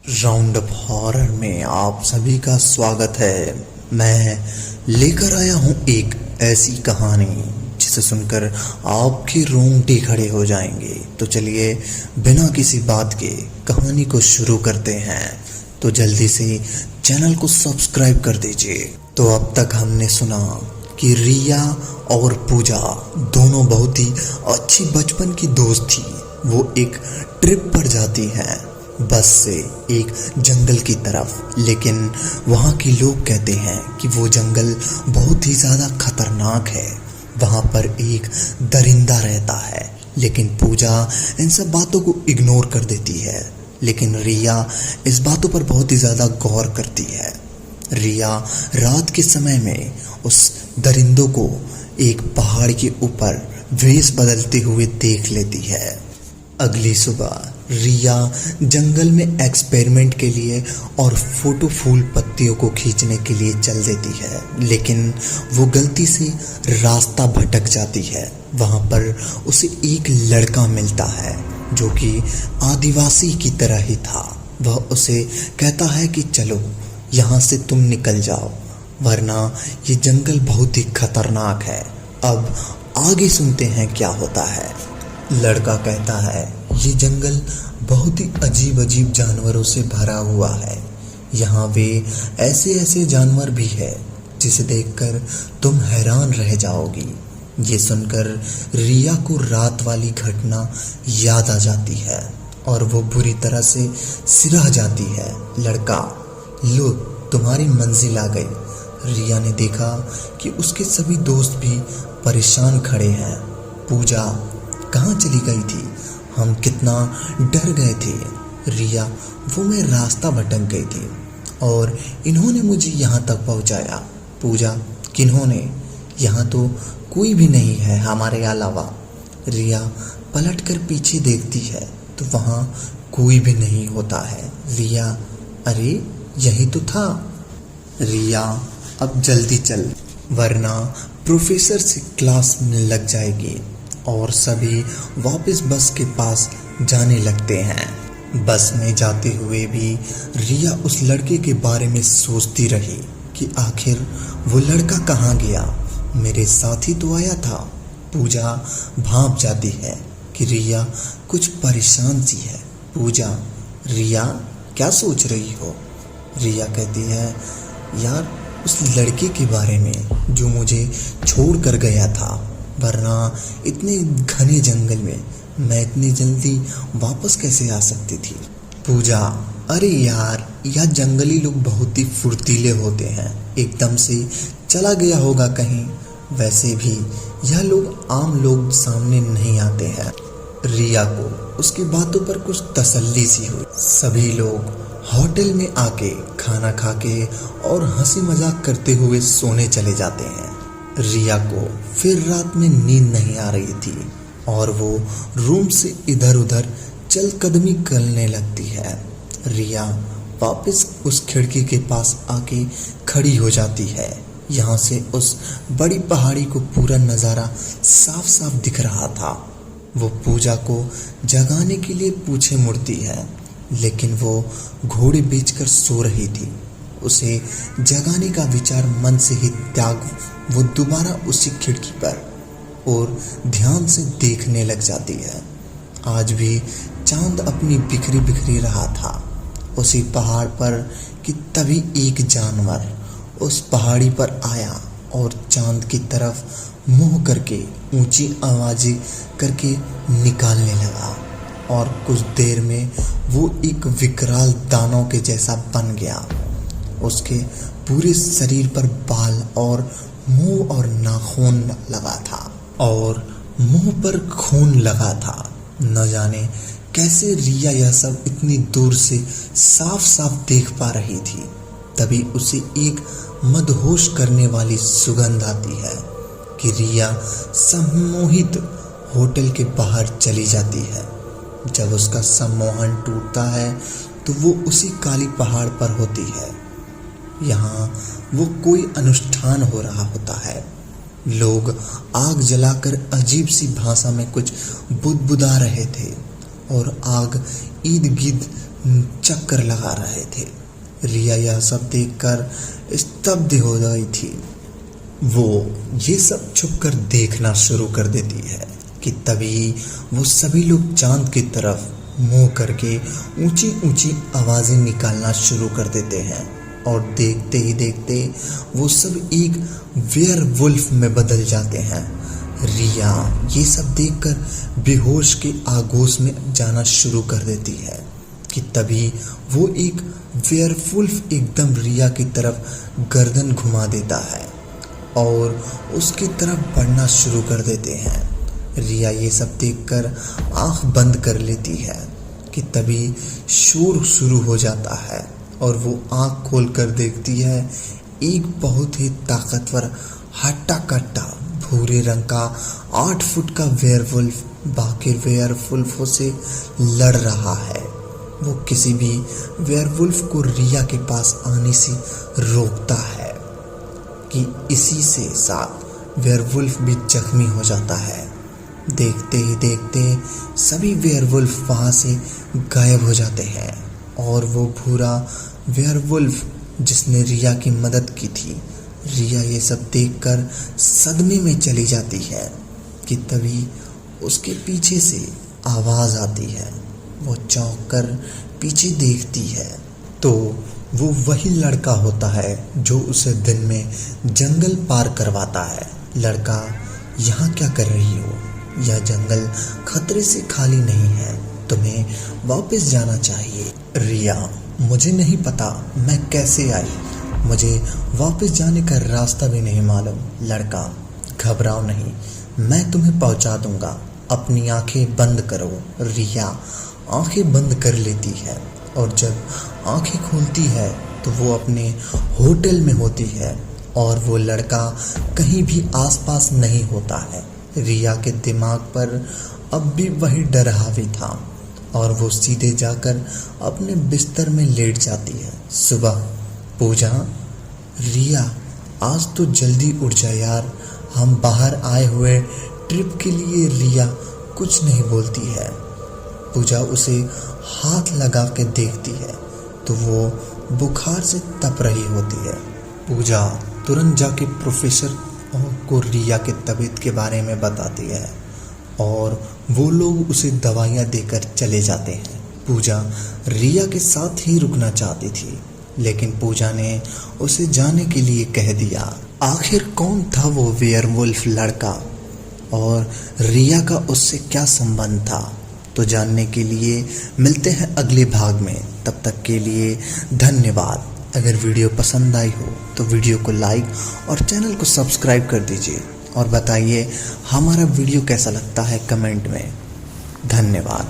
Round up horror में आप सभी का स्वागत है। मैं लेकर आया हूँ एक ऐसी कहानी जिसे सुनकर आपके रोंगटे खड़े हो जाएंगे। तो चलिए बिना किसी बात के कहानी को शुरू करते हैं। तो जल्दी से चैनल को सब्सक्राइब कर दीजिए। तो अब तक हमने सुना कि रिया और पूजा दोनों बहुत ही अच्छी बचपन की दोस्त थी। वो एक ट्रिप पर जाती हैं बस से एक जंगल की तरफ, लेकिन वहाँ के लोग कहते हैं कि वो जंगल बहुत ही ज़्यादा खतरनाक है। वहाँ पर एक दरिंदा रहता है, लेकिन पूजा इन सब बातों को इग्नोर कर देती है। लेकिन रिया इस बातों पर बहुत ही ज़्यादा गौर करती है। रिया रात के समय में उस दरिंदों को एक पहाड़ के ऊपर वेश बदलते हुए देख लेती है। अगली सुबह रिया जंगल में एक्सपेरिमेंट के लिए और फोटो फूल पत्तियों को खींचने के लिए चल देती है, लेकिन वो गलती से रास्ता भटक जाती है। वहाँ पर उसे एक लड़का मिलता है जो कि आदिवासी की तरह ही था। वह उसे कहता है कि चलो यहाँ से तुम निकल जाओ, वरना ये जंगल बहुत ही खतरनाक है। अब आगे सुनते हैं क्या होता है। लड़का कहता है ये जंगल बहुत ही अजीब अजीब जानवरों से भरा हुआ है। यहाँ वे ऐसे ऐसे जानवर भी है जिसे देखकर तुम हैरान रह जाओगी। ये सुनकर रिया को रात वाली घटना याद आ जाती है और वो बुरी तरह से सिरह जाती है। लड़का, लो तुम्हारी मंजिल आ गई। रिया ने देखा कि उसके सभी दोस्त भी परेशान खड़े हैं। पूजा कहाँ चली गई थी? हम कितना डर गए थे। रिया, वो मैं रास्ता भटक गई थी और इन्होंने मुझे यहाँ तक पहुँचाया। पूजा, किन्होंने? यहाँ तो कोई भी नहीं है हमारे अलावा। रिया पलटकर पीछे देखती है तो वहाँ कोई भी नहीं होता है। रिया, अरे यही तो था। रिया, अब जल्दी चल, वरना प्रोफेसर से क्लास में लग जाएगी। और सभी वापस बस के पास जाने लगते हैं। बस में जाते हुए भी रिया उस लड़के के बारे में सोचती रही कि आखिर वो लड़का कहाँ गया। मेरे साथ ही तो आया था। पूजा भाप जाती है कि रिया कुछ परेशान सी है। पूजा, रिया क्या सोच रही हो? रिया कहती है, यार उस लड़के के बारे में जो मुझे छोड़ कर गया था, वरना इतने घने जंगल में मैं इतनी जल्दी वापस कैसे आ सकती थी। पूजा, अरे यार यह जंगली लोग बहुत ही फुर्तीले होते हैं, एकदम से चला गया होगा कहीं। वैसे भी यह लोग आम लोग सामने नहीं आते हैं। रिया को उसकी बातों पर कुछ तसल्ली सी हुई। सभी लोग होटल में आके खाना खाके और हंसी मजाक करते हुए सोने चले जाते हैं। रिया को फिर रात में नींद नहीं आ रही थी और वो रूम से इधर उधर चलकदमी करने लगती है। रिया वापस उस खिड़की के पास आके खड़ी हो जाती है। यहाँ से उस बड़ी पहाड़ी को पूरा नज़ारा साफ साफ दिख रहा था। वो पूजा को जगाने के लिए पीछे मुड़ती है, लेकिन वो घोड़े बेचकर सो रही थी। उसे जगाने का विचार मन से ही त्याग वो दोबारा उसी खिड़की पर और ध्यान से देखने लग जाती है। आज भी चांद अपनी बिखरी बिखरी रहा था उसी पहाड़ पर कि तभी एक जानवर उस पहाड़ी पर आया और चांद की तरफ मुंह करके ऊंची आवाज़ें करके निकालने लगा। और कुछ देर में वो एक विकराल दानव के जैसा बन गया। उसके पूरे शरीर पर बाल और मुंह और नाखून लगा था और मुंह पर खून लगा था। न जाने कैसे रिया यह सब इतनी दूर से साफ साफ देख पा रही थी। तभी उसे एक मदहोश करने वाली सुगंध आती है कि रिया सम्मोहित होटल के बाहर चली जाती है। जब उसका सम्मोहन टूटता है तो वो उसी काली पहाड़ पर होती है। यहाँ वो कोई अनुष्ठान हो रहा होता है। लोग आग जलाकर अजीब सी भाषा में कुछ बुदबुदा रहे थे और आग इर्द गिर्द चक्कर लगा रहे थे। रिया यह सब देखकर स्तब्ध हो गई थी। वो ये सब छुपकर देखना शुरू कर देती है कि तभी वो सभी लोग चांद की तरफ मुंह करके ऊंची ऊंची आवाजें निकालना शुरू कर देते हैं और देखते ही देखते वो सब एक वेयरवुल्फ में बदल जाते हैं। रिया ये सब देखकर बेहोश के आगोश में जाना शुरू कर देती है कि तभी वो एक वेयरवुल्फ एकदम रिया की तरफ गर्दन घुमा देता है और उसकी तरफ बढ़ना शुरू कर देते हैं। रिया ये सब देखकर आंख बंद कर लेती है कि तभी शोर शुरू हो जाता है और वो आंख खोलकर देखती है एक बहुत ही ताकतवर हट्टा कट्टा भूरे रंग का 8 फुट का वेयरवुल्फ बाकी वेयरवुल्फों से लड़ रहा है। वो किसी भी वेयरवुल्फ को रिया के पास आने से रोकता है कि इसी से साथ वेयरवुल्फ भी जख्मी हो जाता है। देखते ही देखते सभी वेयरवुल्फ वहां से गायब हो जाते हैं और वो भूरा वेयरवुल्फ जिसने रिया की मदद की थी, रिया ये सब देखकर सदमे में चली जाती है कि तभी उसके पीछे से आवाज आती है। वो चौंक कर पीछे देखती है तो वो वही लड़का होता है जो उसे दिन में जंगल पार करवाता है। लड़का, यहाँ क्या कर रही हो? यह जंगल खतरे से खाली नहीं है, तुम्हें वापस जाना चाहिए। रिया, मुझे नहीं पता मैं कैसे आई, मुझे वापस जाने का रास्ता भी नहीं मालूम। लड़का, घबराओ नहीं, मैं तुम्हें पहुंचा दूंगा, अपनी आंखें बंद करो। रिया आंखें बंद कर लेती है और जब आंखें खोलती है तो वो अपने होटल में होती है और वो लड़का कहीं भी आसपास नहीं होता है। रिया के दिमाग पर अब भी वही डर हावी था और वो सीधे जाकर अपने बिस्तर में लेट जाती है। सुबह, पूजा, रिया आज तो जल्दी उठ जा यार, हम बाहर आए हुए ट्रिप के लिए। रिया कुछ नहीं बोलती है। पूजा उसे हाथ लगा के देखती है तो वो बुखार से तप रही होती है। पूजा तुरंत जाके प्रोफेसर को रिया के तबीयत के बारे में बताती है और वो लोग उसे दवाइयाँ देकर चले जाते हैं। पूजा रिया के साथ ही रुकना चाहती थी लेकिन पूजा ने उसे जाने के लिए कह दिया। आखिर कौन था वो वेयरवुल्फ लड़का और रिया का उससे क्या संबंध था, तो जानने के लिए मिलते हैं अगले भाग में। तब तक के लिए धन्यवाद। अगर वीडियो पसंद आई हो तो वीडियो को लाइक और चैनल को सब्सक्राइब कर दीजिए और बताइए हमारा वीडियो कैसा लगता है कमेंट में। धन्यवाद।